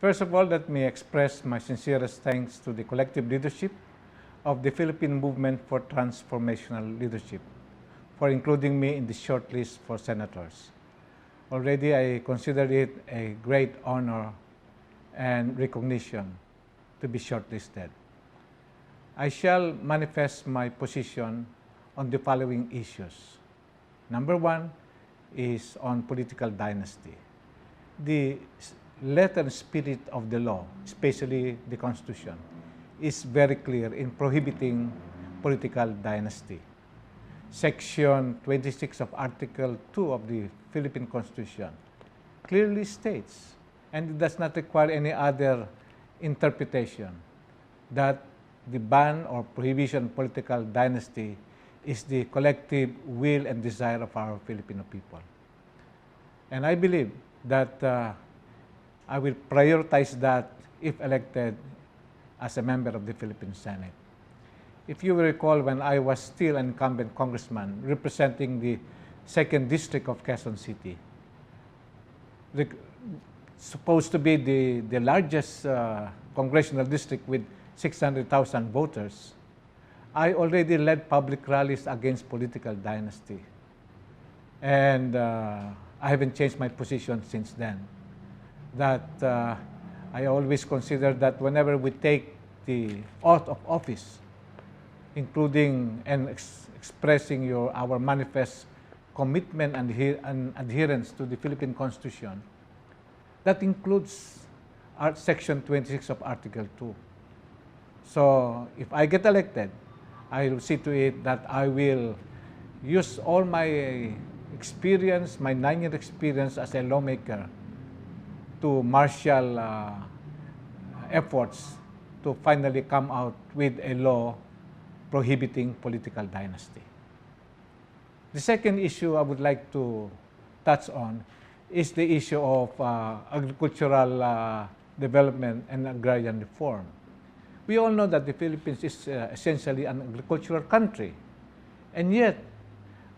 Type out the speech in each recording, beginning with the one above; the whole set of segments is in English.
First of all, let me express my sincerest thanks to the collective leadership of the Philippine Movement for Transformational Leadership for including me in the shortlist for senators. Already, I consider it a great honor and recognition to be shortlisted. I shall manifest my position on the following issues. Number one is on political dynasty. The letter and spirit of the law, especially the Constitution, is very clear in prohibiting political dynasty. Section 26 of Article 2 of the Philippine Constitution clearly states, and it does not require any other interpretation, that the ban or prohibition of political dynasty is the collective will and desire of our Filipino people. And I believe that I will prioritize that if elected as a member of the Philippine Senate. If you will recall, when I was still an incumbent congressman representing the 2nd District of Quezon City, supposed to be the largest congressional district with 600,000 voters, I already led public rallies against political dynasty. And I haven't changed my position since then. That I always consider that whenever we take the oath of office, including and expressing our manifest commitment and adherence to the Philippine Constitution, that includes Section 26 of Article 2. So if I get elected, I will see to it that I will use all my experience, my 9-year experience as a lawmaker, to marshal efforts to finally come out with a law prohibiting political dynasty. The second issue I would like to touch on is the issue of agricultural development and agrarian reform. We all know that the Philippines is essentially an agricultural country, and yet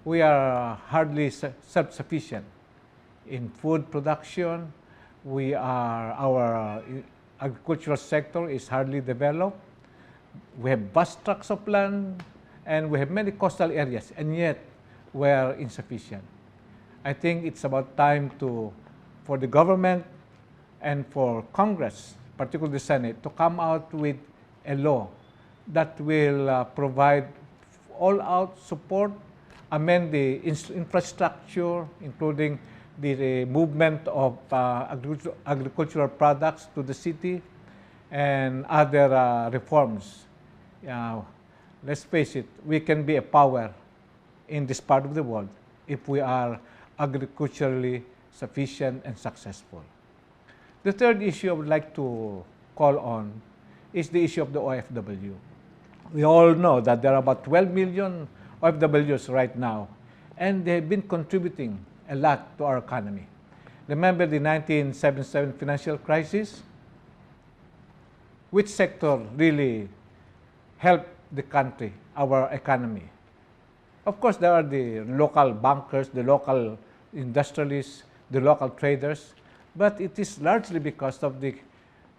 we are hardly self-sufficient in food production. Our agricultural sector is hardly developed. We have vast tracts of land, and we have many coastal areas, and yet we are insufficient. I think it's about time for the government and for Congress, particularly the Senate, to come out with a law that will provide all-out support, amend the infrastructure, including the movement of agricultural products to the city, and other reforms. Let's face it, we can be a power in this part of the world if we are agriculturally sufficient and successful. The third issue I would like to call on is the issue of the OFW. We all know that there are about 12 million OFWs right now, and they have been contributing a lot to our economy. Remember the 1977 financial crisis? Which sector really helped the country, our economy? Of course, there are the local bankers, the local industrialists, the local traders, but it is largely because of the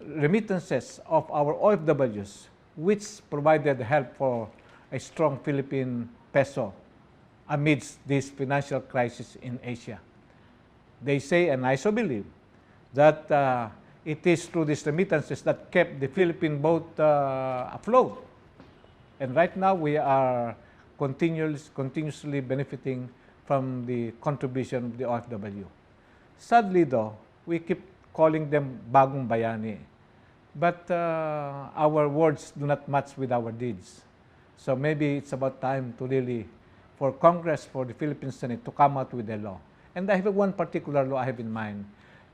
remittances of our OFWs, which provided help for a strong Philippine peso amidst this financial crisis in Asia. They say, and I so believe, that it is through these remittances that kept the Philippine boat afloat. And right now, we are continuously benefiting from the contribution of the OFW. Sadly, though, we keep calling them bagong bayani. But our words do not match with our deeds. So maybe it's about time to really, for Congress, for the Philippine Senate, to come out with a law. And I have one particular law I have in mind.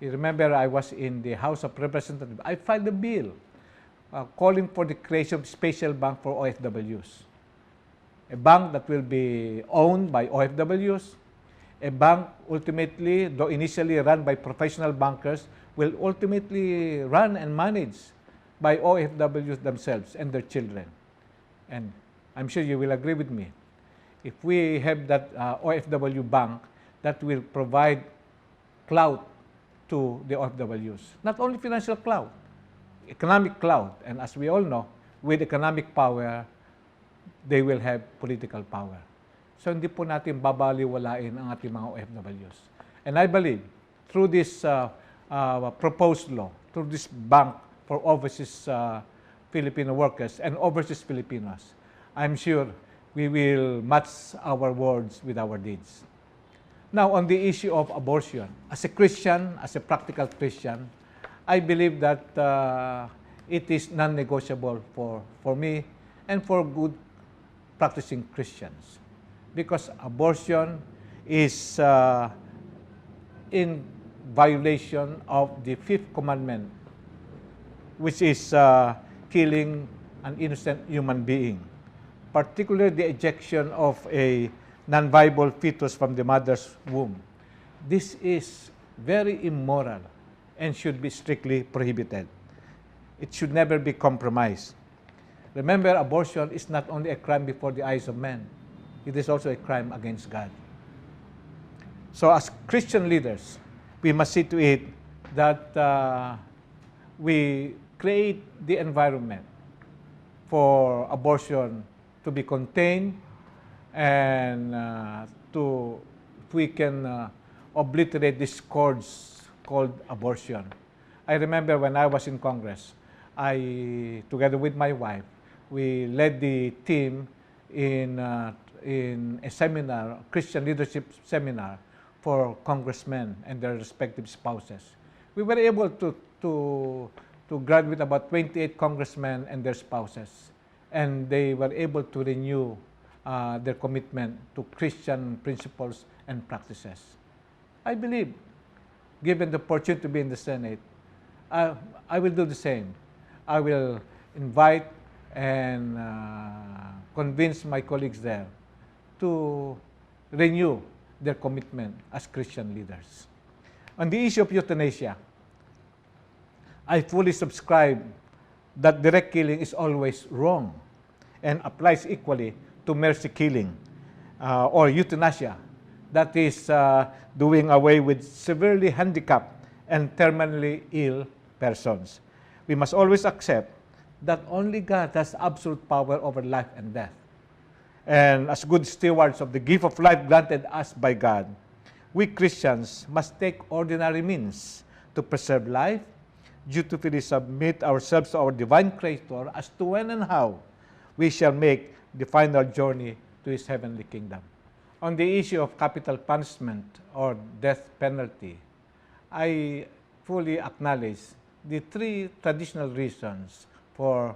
You remember, I was in the House of Representatives. I filed a bill calling for the creation of a special bank for OFWs. A bank that will be owned by OFWs. A bank ultimately, though initially run by professional bankers, will ultimately run and managed by OFWs themselves and their children. And I'm sure you will agree with me. If we have that OFW bank, that will provide clout to the OFWs. Not only financial clout, economic clout. And as we all know, with economic power, they will have political power. So hindi po natin babaliwalain ang ating mga OFWs. And I believe, through this proposed law, through this bank for overseas Filipino workers and overseas Filipinos, I'm sure we will match our words with our deeds. Now, on the issue of abortion, as a Christian, as a practical Christian, I believe that it is non-negotiable for me and for good practicing Christians, because abortion is in violation of the fifth commandment, which is killing an innocent human being, particularly the ejection of a non-viable fetus from the mother's womb. This is very immoral and should be strictly prohibited. It should never be compromised. Remember, abortion is not only a crime before the eyes of men, it is also a crime against God. So as Christian leaders, we must see to it that we create the environment for abortion to be contained, and if we can obliterate these scourge called abortion. I remember when I was in Congress, together with my wife, we led the team in a seminar, Christian leadership seminar for congressmen and their respective spouses. We were able to graduate about 28 congressmen and their spouses, and they were able to renew their commitment to Christian principles and practices. I believe, given the opportunity to be in the Senate, I will do the same. I will invite and convince my colleagues there to renew their commitment as Christian leaders. On the issue of euthanasia, I fully subscribe that direct killing is always wrong and applies equally to mercy killing or euthanasia, that is doing away with severely handicapped and terminally ill persons. We must always accept that only God has absolute power over life and death. And as good stewards of the gift of life granted us by God, we Christians must take ordinary means to preserve life, dutifully submit ourselves to our divine Creator as to when and how we shall make the final journey to His heavenly kingdom. On the issue of capital punishment or death penalty, I fully acknowledge the three traditional reasons for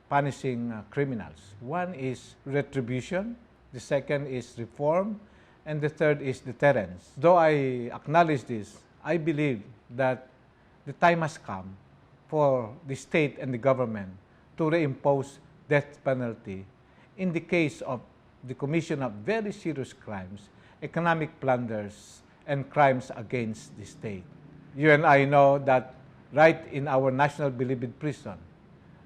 punishing criminals. One is retribution, the second is reform, and the third is deterrence. Though I acknowledge this, I believe that the time has come for the state and the government to reimpose death penalty in the case of the commission of very serious crimes, economic plunders, and crimes against the state. You and I know that right in our national beloved prison,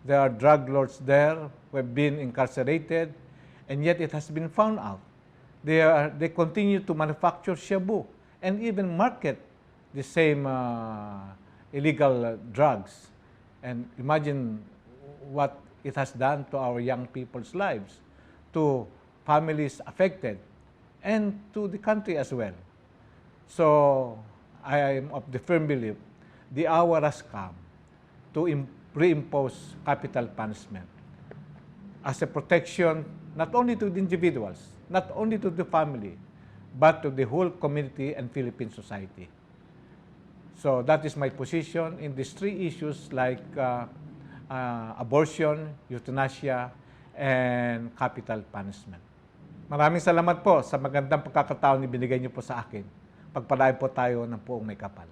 there are drug lords there who have been incarcerated, and yet it has been found out. They continue to manufacture shabu and even market the same illegal drugs. And imagine what it has done to our young people's lives, to families affected, and to the country as well. So I am of the firm belief the hour has come to reimpose capital punishment as a protection not only to the individuals, not only to the family, but to the whole community and Philippine society. So that is my position in these three issues like abortion, euthanasia, and capital punishment. Maraming salamat po sa magandang pagkakataon na binigay niyo po sa akin. Pagpalain po tayo ng poong may kapal.